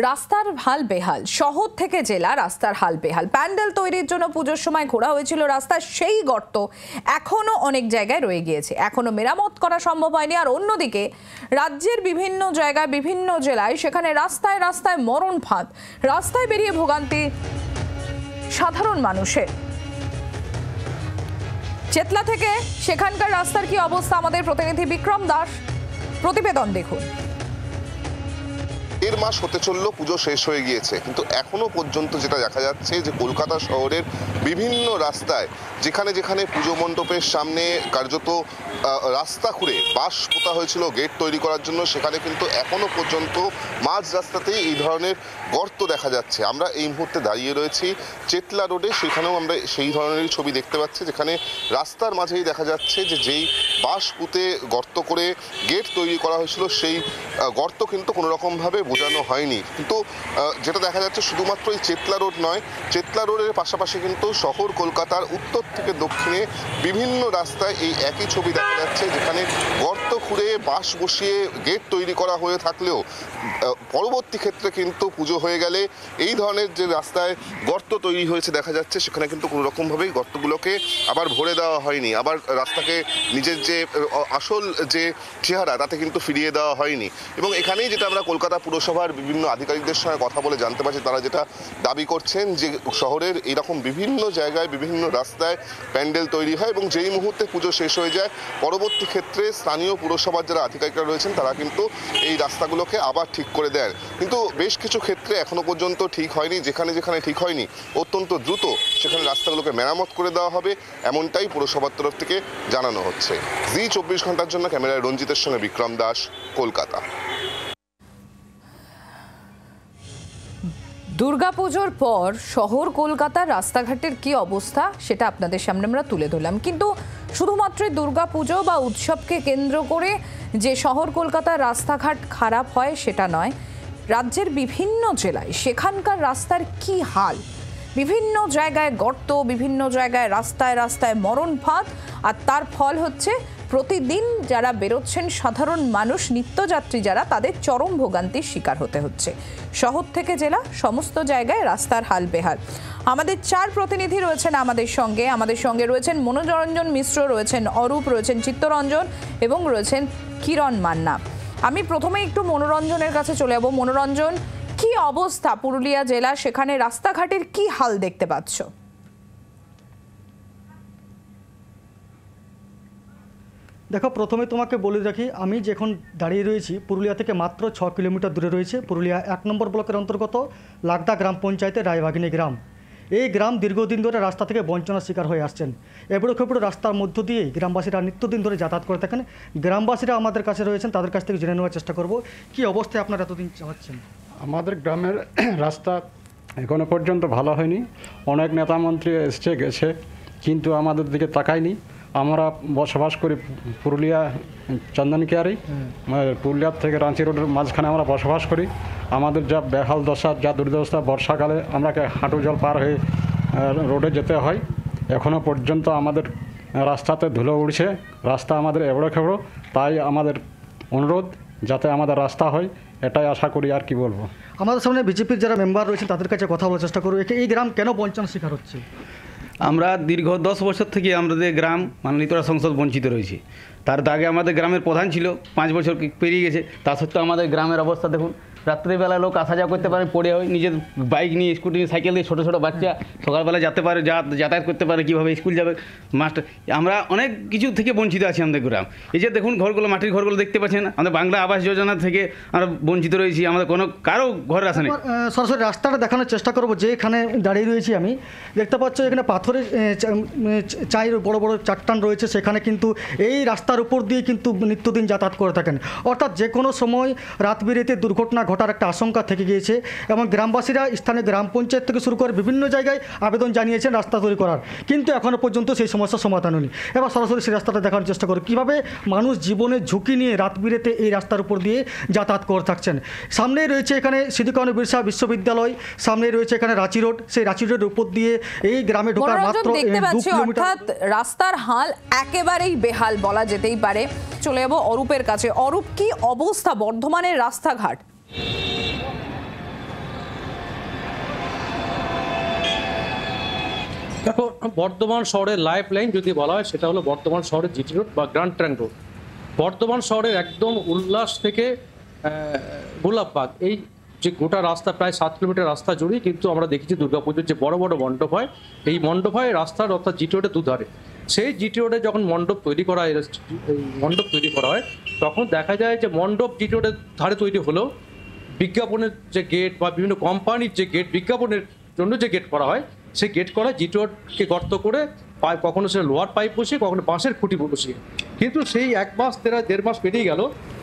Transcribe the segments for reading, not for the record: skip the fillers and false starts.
রাস্তার হাল বেহাল, শহর থেকে জেলা রাস্তার হাল বেহাল। প্যান্ডেল তৈরির জন্য পুজোর সময় ঘোরা হয়েছিল রাস্তা, সেই গর্ত এখনো অনেক জায়গায় রয়ে গিয়েছে, এখনো মেরামত করা সম্ভব হয়নি। আর অন্যদিকে রাজ্যের বিভিন্ন জায়গায় বিভিন্ন জেলায় সেখানে রাস্তায় রাস্তায় মরণ ফাঁদ, রাস্তায় বেরিয়ে ভোগান্তি সাধারণ মানুষের। চেতলা থেকে সেখানকার রাস্তার কি অবস্থা, আমাদের প্রতিনিধি বিক্রম দাস প্রতিবেদন দেখুন। 1.5 মাস হতে চললো, পুজো শেষ হয়ে গিয়েছে, কিন্তু এখনো পর্যন্ত যেটা দেখা যাচ্ছে যে কলকাতা শহরের বিভিন্ন রাস্তায় যেখানে যেখানে পুজো মণ্ডপের সামনে কার্যত রাস্তা খুঁড়ে বাঁশ পোতা হয়েছিল গেট তৈরি করার জন্য, সেখানে কিন্তু এখনো পর্যন্ত মাঝ রাস্তাতেই এই ধরনের গর্ত দেখা যাচ্ছে। আমরা এই মুহূর্তে দাঁড়িয়ে রয়েছি চেতলা রোডে, সেখানেও আমরা সেই ধরনেরই ছবি দেখতে পাচ্ছি, যেখানে রাস্তার মাঝেই দেখা যাচ্ছে যে যেই বাঁশ পুঁতে গর্ত করে গেট তৈরি করা হয়েছিল, সেই গর্ত কিন্তু কোনো রকমভাবে বোঝানো হয়নি। কিন্তু যেটা দেখা যাচ্ছে শুধুমাত্র এই চেতলা রোড নয়, চেতলা রোডের পাশাপাশি কিন্তু শহর কলকাতার উত্তর থেকে দক্ষিণে বিভিন্ন রাস্তায় এই একই ছবি দেখা যাচ্ছে, যেখানে গর্ত খুঁড়ে বাঁশ বসিয়ে গেট তৈরি করা হয়ে থাকলেও পরবর্তী ক্ষেত্রে কিন্তু পুজো হয়ে গেলে এই ধরনের যে রাস্তায় গর্ত তৈরি হয়েছে দেখা যাচ্ছে, সেখানে কিন্তু কোনো রকমভাবেই গর্তগুলোকে আবার ভরে দেওয়া হয়নি, আবার রাস্তাকে নিজের যে আসল যে চেহারা তাতে কিন্তু ফিরিয়ে দেওয়া হয়নি। এবং এখানেই যেটা আমরা কলকাতা পুরসভার বিভিন্ন আধিকারিকদের সঙ্গে কথা বলে জানতে পারছি, তারা যেটা দাবি করছেন যে শহরের এরকম বিভিন্ন জায়গায় বিভিন্ন রাস্তায় প্যান্ডেল তৈরি হয় এবং যেই মুহূর্তে পুজো শেষ হয়ে যায় পরবর্তী ক্ষেত্রে স্থানীয় পুরসভার যারা আধিকারিকরা রয়েছেন তারা কিন্তু এই রাস্তাগুলোকে আবার ঠিক করে দেন। কিন্তু বেশ কিছু ক্ষেত্রে এখনো পর্যন্ত ঠিক হয়নি, যেখানে যেখানে ঠিক হয়নি অত্যন্ত দ্রুত সেখানে রাস্তাগুলোকে মেরামত করে দেওয়া হবে, এমনটাই পুরসভার তরফ থেকে জানানো হচ্ছে। জি 24 ঘন্টার জন্য ক্যামেরায় রঞ্জিতের সঙ্গে বিক্রম দাস, কলকাতা। দুর্গাপুজোর পর শহর কলকাতার রাস্তাঘাটের কি অবস্থা সেটা আপনাদের সামনে আমরা তুলে ধরলাম। কিন্তু শুধুমাত্র দুর্গাপুজো বা উৎসবকে কেন্দ্র করে যে শহর কলকাতার রাস্তাঘাট খারাপ হয় সেটা নয়, রাজ্যের বিভিন্ন জেলায় সেখানকার রাস্তার কি হাল। বিভিন্ন জায়গায় গর্ত, বিভিন্ন জায়গায় রাস্তায় রাস্তায় মরণ ফাঁদ, আর তার ফল হচ্ছে প্রতিদিন যারা বেরোচ্ছেন সাধারণ মানুষ, নিত্যযাত্রী যারা, তাদের চরম ভোগান্তির শিকার হতে হচ্ছে। শহর থেকে জেলা সমস্ত জায়গায় রাস্তার হাল বেহাল। আমাদের 4 প্রতিনিধি রয়েছেন আমাদের সঙ্গে রয়েছেন মনোরঞ্জন মিশ্র, রয়েছেন অরূপ, রয়েছেন চিত্তরঞ্জন এবং রয়েছেন কিরণ মান্না। আমি প্রথমে একটু মনোরঞ্জনের কাছে চলে যাব। মনোরঞ্জন, কি অবস্থা পুরুলিয়া জেলা, সেখানে রাস্তাঘাটের কি হাল দেখতে পাচ্ছ? দেখো, প্রথমে তোমাকে বলে রাখি, আমি যখন দাঁড়িয়ে রয়েছি পুরুলিয়া থেকে মাত্র 6 কিলোমিটার দূরে রয়েছে পুরুলিয়া 1 নম্বর ব্লকের অন্তর্গত লাগদা গ্রাম পঞ্চায়েতের রায়বাগিনী গ্রাম। এই গ্রাম দীর্ঘদিন ধরে রাস্তা থেকে বঞ্চনার শিকার হয়ে আসছেন। এবড়ো খেবড়ো রাস্তার মধ্য দিয়েই গ্রামবাসীরা নিত্যদিন ধরে যাতায়াত করে থাকেন। গ্রামবাসীরা আমাদের কাছে রয়েছেন, তাদের কাছ থেকে জেনে নেওয়ার চেষ্টা করব কি অবস্থায় আপনারা এতদিন চালাচ্ছেন। আমাদের গ্রামের রাস্তা এখনো পর্যন্ত ভালো হয়নি। অনেক নেতা মন্ত্রী এসছে গেছে, কিন্তু আমাদের দিকে তাকায়নি। আমরা বসবাস করি পুরুলিয়া চন্দনকিয়ারি, পুরুলিয়ার থেকে রাঁচি রোডের মাঝখানে আমরা বসবাস করি। আমাদের যা বেহাল দশা, যা দুর্দশা, বর্ষাকালে আমাকে হাঁটু জল পার হয়ে রোডে যেতে হয়। এখনও পর্যন্ত আমাদের রাস্তাতে ধুলো উড়ছে, রাস্তা আমাদের এবড়ো খেবড়ো। তাই আমাদের অনুরোধ যাতে আমাদের রাস্তা হয়, এটাই আশা করি। আর কি বলবো, আমাদের সামনে বিজেপির যারা মেম্বার রয়েছেন তাদের কাছে কথা বলার চেষ্টা করব। এই গ্রাম কেন বঞ্চনার শিকার হচ্ছে? আমরা দীর্ঘ 10 বছর থেকে আমাদের গ্রাম মাননীয় সংসদ বঞ্চিত রয়েছে। তার আগে আমাদের গ্রামের প্রধান ছিল, 5 বছর পেরিয়ে গেছে। তা সত্ত্বেও আমাদের গ্রামের অবস্থা দেখুন, রাত্রিবেলা লোক আসা যাওয়া করতে পারে, পড়ে হয়, নিজের বাইক নিয়ে, স্কুটি নিয়ে, সাইকেল দিয়ে, ছোটো ছোটো বাচ্চা সকালবেলা যেতে পারে, যাতায়াত করতে পারে, কীভাবে স্কুল যাবে, মাস্টার। আমরা অনেক কিছু থেকে বঞ্চিত আছি আমাদের গ্রাম। এই যে দেখুন ঘরগুলো, মাটির ঘরগুলো দেখতে পাচ্ছেন, আমাদের বাংলা আবাস যোজনা থেকে আমরা বঞ্চিত রয়েছি, আমাদের কারো ঘরে আসা নেই। সরাসরি রাস্তাটা দেখানোর চেষ্টা করবো। যে এখানে দাঁড়িয়ে রয়েছি আমি, দেখতে পাচ্ছ এখানে পাথরের বড় বড় চাট্টান রয়েছে, সেখানে কিন্তু এই রাস্তার উপর দিয়ে কিন্তু নিত্যদিন যাতায়াত করে থাকেন। অর্থাৎ যে কোনো সময় রাত বিরেতে দুর্ঘটনা ঘটার একটা আশঙ্কা থেকে গিয়েছে এবং গ্রামবাসীরা স্থানীয় গ্রাম পঞ্চায়েত থেকে শুরু করে বিভিন্ন জায়গায় আবেদন জানিয়েছেন রাস্তা তৈরি করার, কিন্তু এখনও পর্যন্ত সেই সমস্যার সমাধান হয়নি। এবার সরাসরি সেই রাস্তাটা দেখানোর চেষ্টা করি, কীভাবে মানুষ জীবনের ঝুঁকি নিয়ে রাত বিরেতে এই রাস্তার উপর দিয়ে যাতায়াত করে থাকছেন। সামনেই রয়েছে এখানে সিধু-কানু বিরসা বিশ্ববিদ্যালয়, সামনেই রয়েছে এখানে রাঁচি রোড। সেই রাঁচি রোডের উপর দিয়ে এই গ্রামে ঢোকার মাত্র 2 কিলোমিটার। অর্থাৎ রাস্তার হাল একেবারেই বেহাল বলা যেতেই পারে। চলে যাবো অরূপের কাছে। অরূপ, কি অবস্থা বর্ধমানের রাস্তাঘাট? দেখো, বর্ধমান শহরের লাইফ লাইন যদি বলা হয় সেটা হলো বর্ধমান শহরের জিটি রোড বা গ্র্যান্ড ট্র্যাঙ্ক রোড। বর্ধমান শহরের একদম উল্লাস থেকে গোলাপবাগ, এই যে গোটা রাস্তা প্রায় 7 কিলোমিটার রাস্তা জুড়েই কিন্তু আমরা দেখেছি দুর্গাপুজোর যে বড় বড় মণ্ডপ হয়, এই মণ্ডপ হয় রাস্তার অর্থাৎ জিটি রোডের দুধারে। সেই জিটি রোডে যখন মণ্ডপ তৈরি করা হয়, মণ্ডপ তৈরি করা হয়, তখন দেখা যায় যে মণ্ডপ জিটি রোডের ধারে তৈরি হলেও বিজ্ঞাপনের যে গেট বা বিভিন্ন কোম্পানির যে গেট, বিজ্ঞাপনের জন্য যে গেট করা হয়, সেই গেট করা জিটি রোডকে গর্ত করে কখনো সে লোহার পাইপ বসিয়ে, কখনো বাঁশের খুঁটি বসিয়ে। কিন্তু সেই 1 মাস 1.5 মাস পেরিয়ে গেল,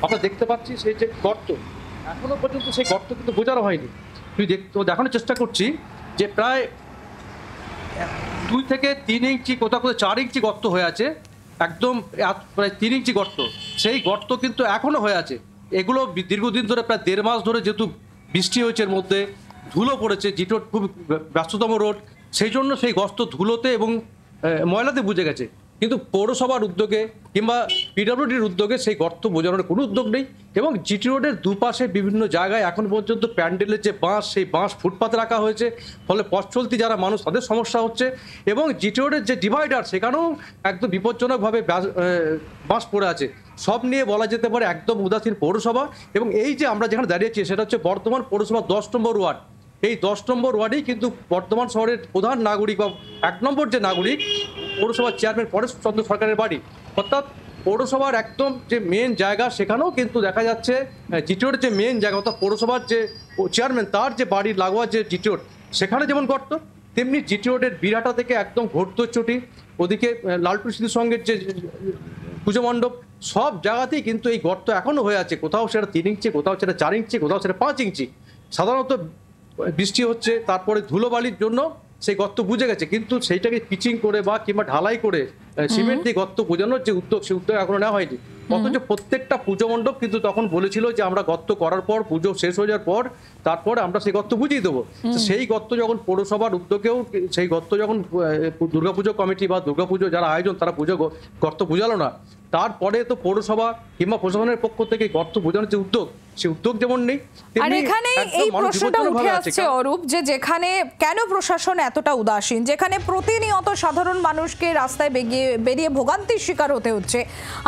আমরা দেখতে পাচ্ছি সেই যে গর্ত, এখনো পর্যন্ত সেই গর্ত কিন্তু বোঝানো হয়নি। দেখানোর চেষ্টা করছি যে প্রায় 2 থেকে 3 ইঞ্চি, কোথাও 4 ইঞ্চি গর্ত হয়ে আছে, একদম প্রায় 3 ইঞ্চি গর্ত। সেই গর্ত কিন্তু এখনো হয়ে আছে। এগুলো দীর্ঘদিন ধরে প্রায় 1.5 মাস ধরে যেহেতু বৃষ্টি হয়েছে, এর মধ্যে ধুলো পড়েছে, জিটি রোড খুব ব্যস্ততম রোড, সেই জন্য সেই গর্ত ধুলোতে এবং ময়লাতে বুঝে গেছে। কিন্তু পৌরসভার উদ্যোগে কিংবা পিডব্লিউডির উদ্যোগে সেই গর্ত বোঝানোর কোনো উদ্যোগ নেই। এবং জিটি রোডের দুপাশে বিভিন্ন জায়গায় এখন পর্যন্ত প্যান্ডেলের যে বাঁশ, সেই বাঁশ ফুটপাতে রাখা হয়েছে, ফলে পথ চলতি যারা মানুষ তাদের সমস্যা হচ্ছে। এবং জিটি রোডের যে ডিভাইডার, সেখানেও একদম বিপজ্জনকভাবে বাঁশ পড়ে আছে। সব নিয়ে বলা যেতে পারে একদম উদাসীন পৌরসভা। এবং এই যে আমরা যেখানে দাঁড়িয়েছি সেটা হচ্ছে বর্ধমান পৌরসভা 10 নম্বর ওয়ার্ড। এই 10 নম্বর ওয়ার্ডেই কিন্তু বর্ধমান শহরের প্রধান নাগরিক বা 1 নম্বর যে নাগরিক, পৌরসভার চেয়ারম্যান পরেশ চন্দ্র সরকারের বাড়ি। অর্থাৎ পৌরসভার একদম যে মেন জায়গা, সেখানেও কিন্তু দেখা যাচ্ছে জিটি রোডের যে মেন জায়গা, অর্থাৎ পৌরসভার যে চেয়ারম্যান তার যে বাড়ির লাগোয়া যে জিটি রোড, সেখানে যেমন গর্ত, তেমনি জিটি রোডের বিরাটা থেকে একদম ঘোড়দৌড়চটি, ওদিকে লালটু সিটির সঙ্গে যে পুজো মণ্ডপ, সব জায়গাতেই কিন্তু এই গর্ত এখনও হয়ে আছে। কোথাও সেটা 3 ইঞ্চি, কোথাও সেটা 4 ইঞ্চি, কোথাও সেটা 5 ইঞ্চি। সাধারণত বৃষ্টি হচ্ছে, তারপরে ধুলোবালির জন্য সেই গর্ত বুঝে গেছে, কিন্তু সেইটাকে পিচিং করে বা কিংবা ঢালাই করে সিমেন্ট দিয়ে গর্ত বোঝানোর যে উদ্যোগ, সেই উদ্যোগ এখনো নেওয়া হয়নি। অথচ প্রত্যেকটা পুজো মণ্ডপ কিন্তু তখন বলেছিল যে আমরা গর্ত করার পর, পুজো শেষ হয়ে যাওয়ার পর তারপরে আমরা সেই গর্ত বুঝিয়ে দেবো। সেই গর্ত যখন পৌরসভার উদ্যোগেও, সেই গর্ত যখন দুর্গাপুজো কমিটি বা দুর্গাপুজো যারা আয়োজন তারা গর্ত বুঝালো না, তারপরে তো পৌরসভা কিংবা প্রশাসনের পক্ষ থেকে গর্ত বোঝানোর যে উদ্যোগ, সেই উদ্যোগ যেমন নেই। আর এখানে এই প্রশ্নটা উঠে আসছে অরূপ, যে যেখানে কেন প্রশাসন এতটা উদাসীন, যেখানে প্রতিনিয়ত সাধারণ মানুষকে রাস্তায় বেরিয়ে ভোগান্তির শিকার হতে হচ্ছে।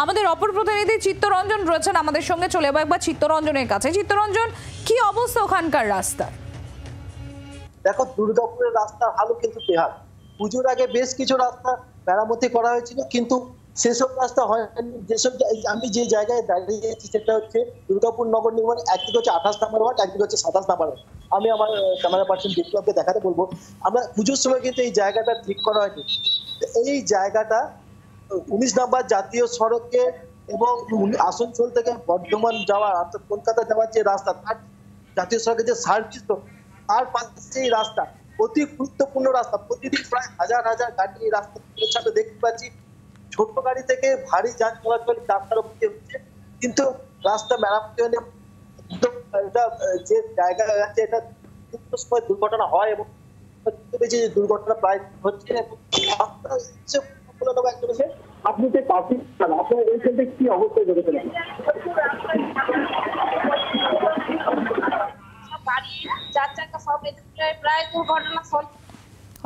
আমাদের অপর প্রতিনিধি চিত্তরঞ্জন রয়েছেন আমাদের সঙ্গে, চলে যাবো একবার চিত্তরঞ্জনের কাছে। চিত্তরঞ্জন, কি অবস্থা ওখানকার রাস্তা? দেখো, দুর্গাপুরের রাস্তার হালও কিন্তু বেহাল। পুজোর আগে বেশ কিছু রাস্তা মেরামতি করা হয়েছিল, কিন্তু সেসব রাস্তা হয়নি। যেসব আমি যে জায়গায় দাঁড়িয়েছি সেটা হচ্ছে দুর্গাপুর নগর নিগম, একদিকে হচ্ছে 28 নম্বর ওয়ার্ড, একদিকে হচ্ছে 27 নম্বর ওয়ার্ড। আমি আমার ক্যামেরা পার্সন বিপ্লবকে দেখাতে বলবো, আমরা পুজোর সময় কিন্তু এই জায়গাটা ঠিক করা হয়নি। এই জায়গাটা 19 নম্বর জাতীয় সড়কে এবং আসানসোল থেকে বর্ধমান যাওয়ার, অর্থাৎ কলকাতা যাওয়ার যে রাস্তা, তার জাতীয় সড়কের যে সার্ভিস, তার পাশে এই রাস্তা অতি গুরুত্বপূর্ণ রাস্তা। প্রতিদিন প্রায় হাজার হাজার গাড়ি এই রাস্তা দেখতে পাচ্ছি। ছোট গাড়ি থেকে ভারী যান চলাচল রাস্তার উপর দিয়ে হচ্ছে, কিন্তু রাস্তা মেরামতি হলে এটা যে জায়গা আছে, এটা সময় দুর্ঘটনা হয় এবং দুর্ঘটনা প্রায় হচ্ছে। আপনি যে পাশে আপনার এই ক্ষেত্রে কি অবস্থায় দেখেছেন? প্রায় দুর্ঘটনা।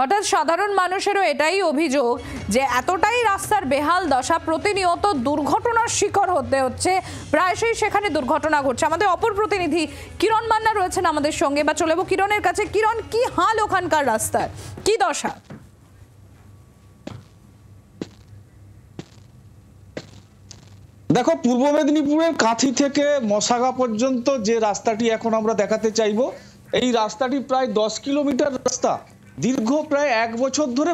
অর্থাৎ সাধারণ মানুষেরও এটাই অভিযোগ যে এতটাই রাস্তার বেহাল দশা, প্রতিনিয়ত দুর্ঘটনার শিকার হতে হচ্ছে, প্রায়শই সেখানে দুর্ঘটনা ঘটছে। আমাদের অপর প্রতিনিধি কিরণ মান্না রয়েছেন আমাদের সঙ্গে, বা চলে যাবো কিরণের কাছে। কিরণ, কি হাল ওখানকার রাস্তার, কি দশা? দেখো, পূর্ব মেদিনীপুরের কাঁথি থেকে মশাগা পর্যন্ত যে রাস্তাটি এখন আমরা দেখাতে চাইবো, এই রাস্তাটি প্রায় 10 কিলোমিটার রাস্তা, দীর্ঘ প্রায় 1 বছর ধরে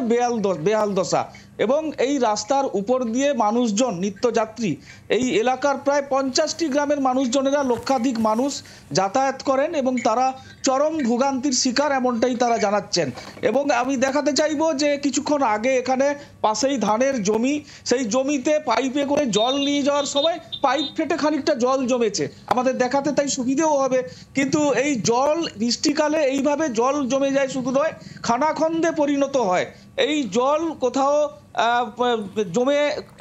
বেহাল দশা। এবং এই রাস্তার উপর দিয়ে মানুষজন, নিত্যযাত্রী, এই এলাকার প্রায় 50টি গ্রামের মানুষজনেরা, লক্ষাধিক মানুষ যাতায়াত করেন এবং তারা চরম ভোগান্তির শিকার, এমনটাই তারা জানাচ্ছেন। এবং আমি দেখাতে চাইবো যে কিছুক্ষণ আগে এখানে পাশেই ধানের জমি, সেই জমিতে পাইপে করে জল নিয়ে যাওয়ার সময় পাইপ ফেটে খানিকটা জল জমেছে, আমাদের দেখাতে তাই সুবিধেও হবে। কিন্তু এই জল বৃষ্টিকালে এইভাবে জল জমে যায়, শুধু নয় খানাখন্দে পরিণত হয়। এই জল কোথাও জমে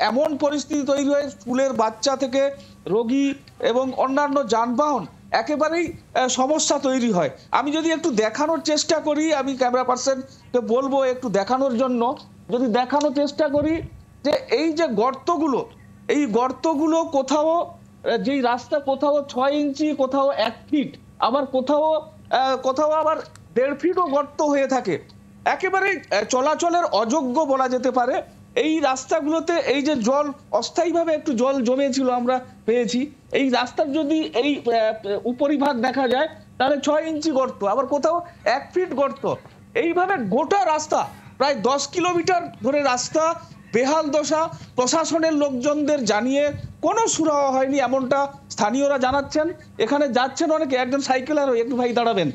এমন পরিস্থিতি তৈরি হয়, স্কুলের বাচ্চা থেকে রোগী এবং অন্যান্য যানবাহন একেবারেই সমস্যা তৈরি হয়। আমি যদি একটু দেখানোর চেষ্টা করি, আমি ক্যামেরা পার্সনকে বলবো একটু দেখানোর জন্য, যদি দেখানোর চেষ্টা করি যে এই যে গর্তগুলো, এই গর্তগুলো কোথাও যেই রাস্তা কোথাও 6 ইঞ্চি, কোথাও 1 ফিট, আবার কোথাও আবার 1.5 ফিটও গর্ত হয়ে থাকে, একেবারে চলাচলের অযোগ্য বলা যেতে পারে। এই রাস্তাগুলোতে এই যে জল অস্থায়ীভাবে একটু জল জমেছিল আমরা পেয়েছি, এই রাস্তার যদি এই উপরিভাগ দেখা যায় তাহলে 6 ইঞ্চি গর্ত, আবার কোথাও 1 ফিট গর্ত। এইভাবে গোটা রাস্তা প্রায় 10 কিলোমিটার ধরে রাস্তা বেহাল দশা। প্রশাসনের লোকজনদের জানিয়ে কোনো সুরাহা হয়নি এমনটা স্থানীয়রা জানাচ্ছেন। এখানে যাচ্ছেন অনেকে, একজন সাইকেলার, একটু ভাই দাঁড়াবেন।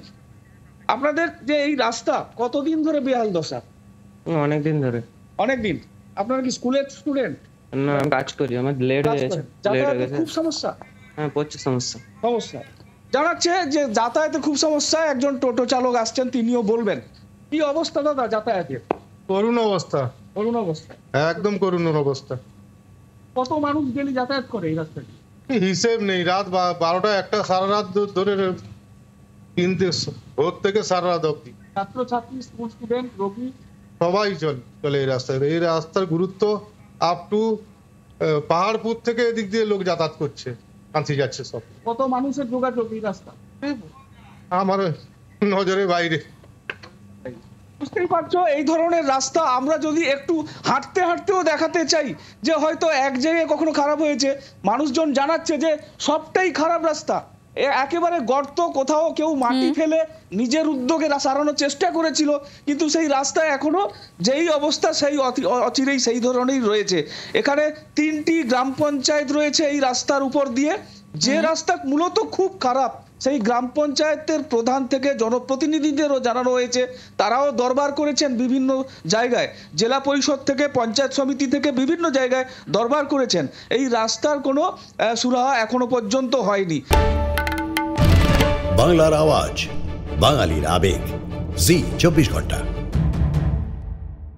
আপনাদের যে এই রাস্তা কতদিন ধরে বেহাল দশা? অনেকদিন ধরে। অনেকদিন। আপনারা কি স্কুলের স্টুডেন্ট? না, আমি কাজ করি, আমার লেট হয়ে গেছে। খুব সমস্যা? হ্যাঁ, প্রচুর সমস্যা। জানাচ্ছে যে যাতায়াতে খুব সমস্যা। একজন টোটো চালক আসছেন, তিনিও বলবেন কি অবস্থা দাদা যাতায়াতের? করুণ অবস্থা, করুণ অবস্থা, একদম করুণ অবস্থা। কত মানুষ ডেলি যাতায়াত করে এই রাস্তায়? হিসেব নেই। রাত 12টা 1টা সারা রাত ধরে কিনতে, ভোর থেকে সারা রাত অব্দি ছাত্রছাত্রী, স্কুল স্টুডেন্ট, রোগী সবাই চলে এই রাস্তায়। এই রাস্তার গুরুত্ব আপ টু পাহাড়পুর থেকে এদিক দিয়ে লোক যাতায়াত করছে, কাঁচি যাচ্ছে সব। কত মানুষের যোগাযোগ এই রাস্তা? আমার নজরের বাইরে। বুঝতেই পারছো, এই ধরনের রাস্তা আমরা যদি একটু হাঁটতে হাঁটতেও দেখাতে চাই যে হয়তো এক জায়গায় কখনো খারাপ হয়েছে, মানুষজন জানাচ্ছে যে সবটাই খারাপ রাস্তা, একেবারে গর্ত, কোথাও কেউ মাটি ফেলে নিজের উদ্যোগে সারানোর চেষ্টা করেছিল, কিন্তু সেই রাস্তায় এখনো যেই অবস্থা সেই অচিরেই সেই ধরনেরই রয়েছে। এখানে 3টি গ্রাম পঞ্চায়েত রয়েছে এই রাস্তার উপর দিয়ে। যে রাস্তা মূলত খুব খারাপ, সেই গ্রাম পঞ্চায়েতের প্রধান থেকে জনপ্রতিনিধিদেরও জানানো হয়েছে, তারাও দরবার করেছেন বিভিন্ন জায়গায়, জেলা পরিষদ থেকে, পঞ্চায়েত সমিতি থেকে বিভিন্ন জায়গায় দরবার করেছেন। এই রাস্তার কোনো সুরাহা এখনো পর্যন্ত হয়নি। বাংলার আওয়াজ, বাঙালির আবেগ, জি 24 ঘন্টা।